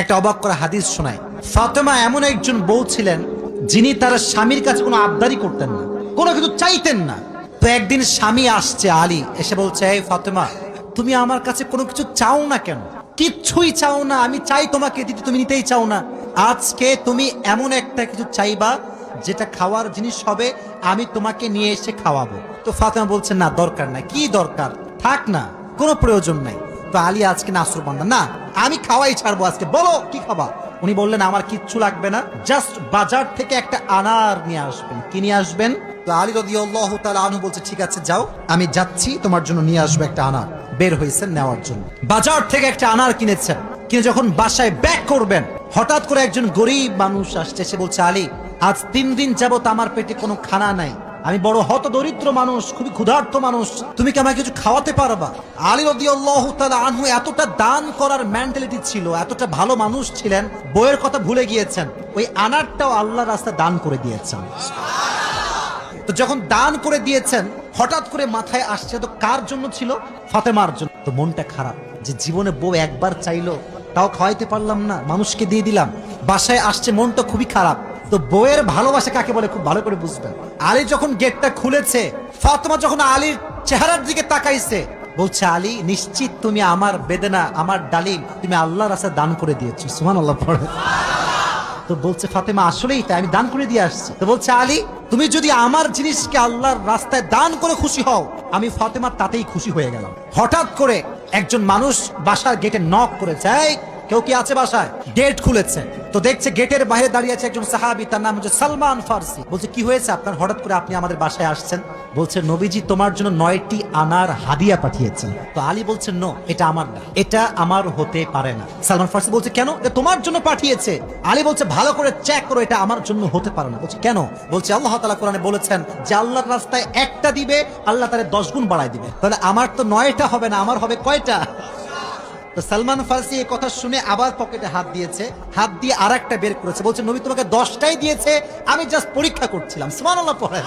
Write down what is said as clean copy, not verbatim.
একটা অবাক করা হাদিস শোনায়। ফাতেমা এমন একজন বউ ছিলেন যিনি তার স্বামীর কাছে কোনো আবদারি করতেন না, কোনো কিছু চাইতেন না। তো একদিন স্বামী আসছে, আলী এসে বলছে, এই ফাতেমা, তুমি আমার কাছে কোনো কিছু চাও না কেন? কিচ্ছুই চাও না, আমি চাই তোমাকে দিতে, তুমি নিতেই চাও না। আজকে তুমি এমন একটা কিছু চাইবা যেটা খাওয়ার জিনিস হবে, আমি তোমাকে নিয়ে এসে খাওয়াবো। তো ফাতেমা বলছে, না দরকার নাই। কি দরকার? থাক না, কোনো প্রয়োজন নাই। তো আলী আজকে নাসরবান্দা, না আমি খাওয়াই ছাড়বো আজকে, বলো কি খাবা। উনি বললেন, আমার কিচ্ছু লাগবে না, জাস্ট বাজার থেকে একটা আনার নিয়ে আসবেন। কি নিয়ে আসবেন? তো আলী রাদিয়াল্লাহু তাআলা আনহু বলছে, ঠিক আছে যাও, আমি যাচ্ছি, তোমার জন্য নিয়ে আসবো একটা আনার। বের হয়েছেন নেওয়ার জন্য, বাজার থেকে একটা আনার কিনেছেন। কিনে যখন বাসায় ব্যাক করবেন, হঠাৎ করে একজন গরিব মানুষ আসছে। সে বলছে, আলী, আজ 3 দিন যাবত আমার পেটে কোনো খানা নাই, আমি বড় হত দরিদ্র মানুষ, খুবই ক্ষুধার্ত মানুষ, তুমি কি আমাকে কিছু খাওয়াতে পারবা? আলী রাদিয়াল্লাহু তাআলা আনহু এতটা দান করার মেন্টালিটি ছিল, এতটা ভালো মানুষ ছিলেন, বইয়ের কথা ভুলে গিয়েছেন, ওই আনারটাও আল্লাহর রাস্তায় দান করে দিয়েছেন। তো যখন দান করে দিয়েছেন, হঠাৎ করে মাথায় আসছে, তো কার জন্য ছিল? ফাতেমার জন্য। তো মনটা খারাপ যে জীবনে বউ একবার চাইলো, তাও খাওয়াইতে পারলাম না, মানুষকে দিয়ে দিলাম। বাসায় আসছে, মনটা খুবই খারাপ। তো বউয়ের ভালোবাসা কাকে বলে খুব ভালো করে বুঝবেন। আলী যখন গেটটা খুলেছে, ফাতেমা যখন আলীর চেহারার দিকে তাকাইছে, বলছে, আলী, নিশ্চিত তুমি আমার বেদনা, আমার ডালিম তুমি আল্লাহর রাস্তায় দান করে দিয়েছো। সুবহানাল্লাহ পড়ে। তো বলছে ফাতেমা, আসলেই তাই, আমি দান করে দিয়ে আসছি। তো বলছে, আলী, তুমি যদি আমার জিনিসকে আল্লাহর রাস্তায় দান করে খুশি হও, আমি ফাতেমা তাতেই খুশি হয়ে গেলাম। হঠাৎ করে একজন মানুষ বাসার গেটে নক করেছে, এই কেউ কি আছে বাসায়? গেট খুলেছে, তো দেখছে গেটের বাইরে দাঁড়িয়ে আছে একজন সাহাবী, তার নাম হচ্ছে সালমান ফারসি। বলছে, কি হয়েছে আপনার, হঠাৎ করে আপনি আমাদের বাসায় আসছেন? বলছে, নবীজি তোমার জন্য 9টি আনার হাদিয়া পাঠিয়েছেন। তো আলী বলছে, নো, এটা আমার না, এটা আমার হতে পারে না। সালমান ফারসি বলছে, কেন? এটা তোমার জন্য পাঠিয়েছে। আলী বলছে, ভালো করে চেক করো, এটা আমার জন্য হতে পারে না। বলছে, কেন? বলছে, আল্লাহ তাআলা কোরআনে বলেছেন যে আল্লাহর রাস্তায় একটা দিবে, আল্লাহ তাআলা 10 গুণ বাড়ায় দিবে। তাহলে আমার তো 9টা হবে না, আমার হবে কয়টা? তো সালমান ফারসি এই কথা শুনে আবার পকেটে হাত দিয়েছে, হাত দিয়ে আরেকটা বের করেছে। বলছে, নবী তোমাকে 10টাই দিয়েছে, আমি জাস্ট পরীক্ষা করছিলাম। সুবহানাল্লাহ পড়েন।